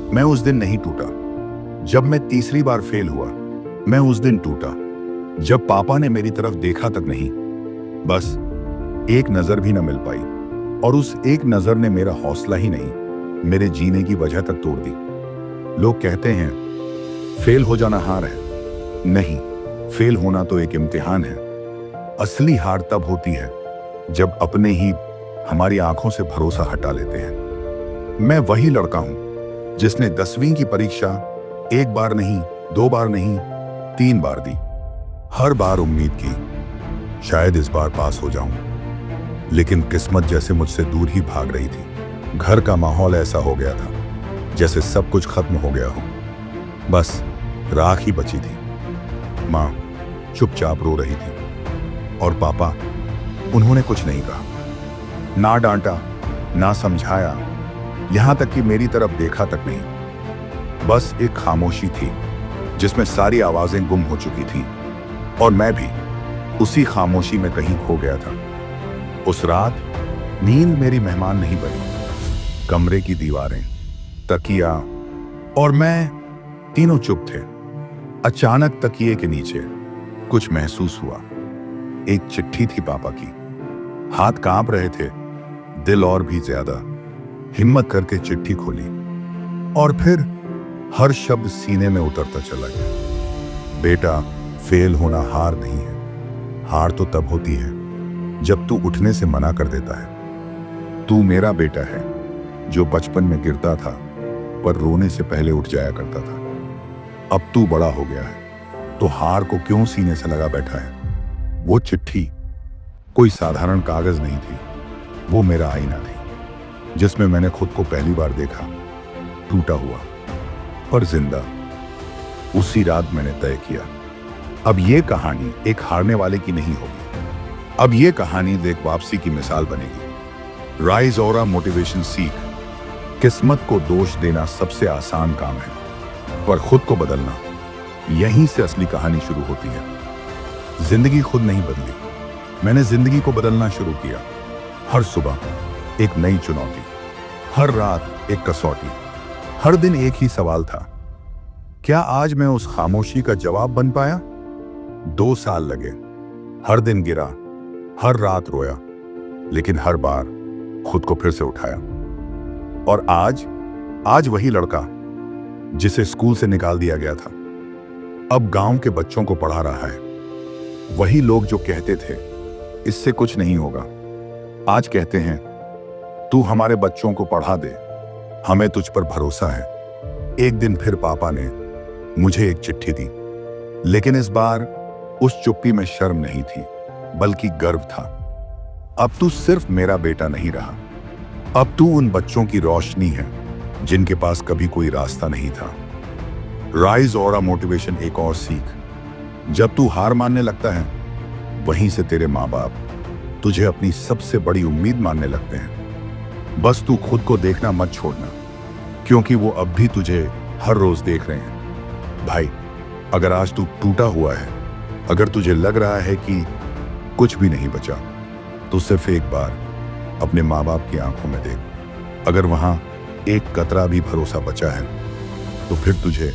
मैं उस दिन नहीं टूटा। जब मैं तीसरी बार फेल हुआ, मैं उस दिन टूटा। जब पापा ने मेरी तरफ देखा तक नहीं, बस एक नजर भी न मिल पाई, और उस एक नजर ने मेरा हौसला ही नहीं, मेरे जीने की वजह तक तोड़ दी। लोग कहते हैं फेल हो जाना हार है। नहीं, फेल होना तो एक इम्तिहान है। असली हार तब होती है जब अपने ही हमारी आंखों से भरोसा हटा लेते हैं। मैं वही लड़का हूं जिसने 10वीं की परीक्षा एक बार नहीं, 2 बार नहीं, 3 बार दी। हर बार उम्मीद की शायद इस बार पास हो जाऊं, लेकिन किस्मत जैसे मुझसे दूर ही भाग रही थी। घर का माहौल ऐसा हो गया था जैसे सब कुछ खत्म हो गया हो, बस राख ही बची थी। माँ चुपचाप रो रही थी, और पापा, उन्होंने कुछ नहीं कहा, ना डांटा, ना समझाया, यहां तक कि मेरी तरफ देखा तक नहीं। बस एक खामोशी थी जिसमें सारी आवाजें गुम हो चुकी थीं, और मैं भी उसी खामोशी में कहीं खो गया था। उस रात नींद मेरी मेहमान नहीं बनी। कमरे की दीवारें, तकिया और मैं तीनों चुप थे। अचानक तकिए के नीचे कुछ महसूस हुआ। एक चिट्ठी थी पापा की। हाथ कांप रहे थे, दिल और भी ज्यादा। हिम्मत करके चिट्ठी खोली, और फिर हर शब्द सीने में उतरता चला गया। बेटा, फेल होना हार नहीं है। हार तो तब होती है जब तू उठने से मना कर देता है। तू मेरा बेटा है जो बचपन में गिरता था पर रोने से पहले उठ जाया करता था। अब तू बड़ा हो गया है तो हार को क्यों सीने से लगा बैठा है? वो चिट्ठी कोई साधारण कागज नहीं थी, वो मेरा आईना थी जिसमें मैंने खुद को पहली बार देखा, टूटा हुआ पर जिंदा। उसी रात मैंने तय किया, अब ये कहानी एक हारने वाले की नहीं होगी। अब ये कहानी एक वापसी की मिसाल बनेगी। राइज ऑरा मोटिवेशन सीख। किस्मत को दोष देना सबसे आसान काम है, पर खुद को बदलना, यहीं से असली कहानी शुरू होती है। जिंदगी खुद नहीं बदली, मैंने जिंदगी को बदलना शुरू किया। हर सुबह एक नई चुनौती, हर रात एक कसौटी, हर दिन एक ही सवाल था, क्या आज मैं उस खामोशी का जवाब बन पाया? 2 साल लगे, हर दिन गिरा, हर रात रोया, लेकिन हर बार खुद को फिर से उठाया। और आज वही लड़का जिसे स्कूल से निकाल दिया गया था, अब गांव के बच्चों को पढ़ा रहा है। वही लोग जो कहते थे इससे कुछ नहीं होगा, आज कहते हैं तू हमारे बच्चों को पढ़ा दे, हमें तुझ पर भरोसा है। एक दिन फिर पापा ने मुझे एक चिट्ठी दी, लेकिन इस बार उस चुप्पी में शर्म नहीं थी बल्कि गर्व था। अब तू सिर्फ मेरा बेटा नहीं रहा, अब तू उन बच्चों की रोशनी है जिनके पास कभी कोई रास्ता नहीं था। राइज ऑरा मोटिवेशन एक और सीख। जब तू हार मानने लगता है, वहीं से तेरे माँ बाप तुझे अपनी सबसे बड़ी उम्मीद मानने लगते हैं। बस तू खुद को देखना मत छोड़ना, क्योंकि वो अब भी तुझे हर रोज देख रहे हैं। भाई, अगर आज तू टूटा हुआ है, अगर तुझे लग रहा है कि कुछ भी नहीं बचा, तो सिर्फ एक बार अपने माँ बाप की आंखों में देख। अगर वहां एक कतरा भी भरोसा बचा है, तो फिर तुझे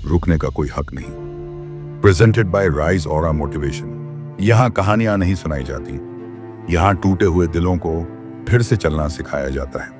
रुकने का कोई हक नहीं। Presented by rise aura motivation. यहां कहानियां नहीं सुनाई जाती, यहां टूटे हुए दिलों को फिर से चलना सिखाया जाता है।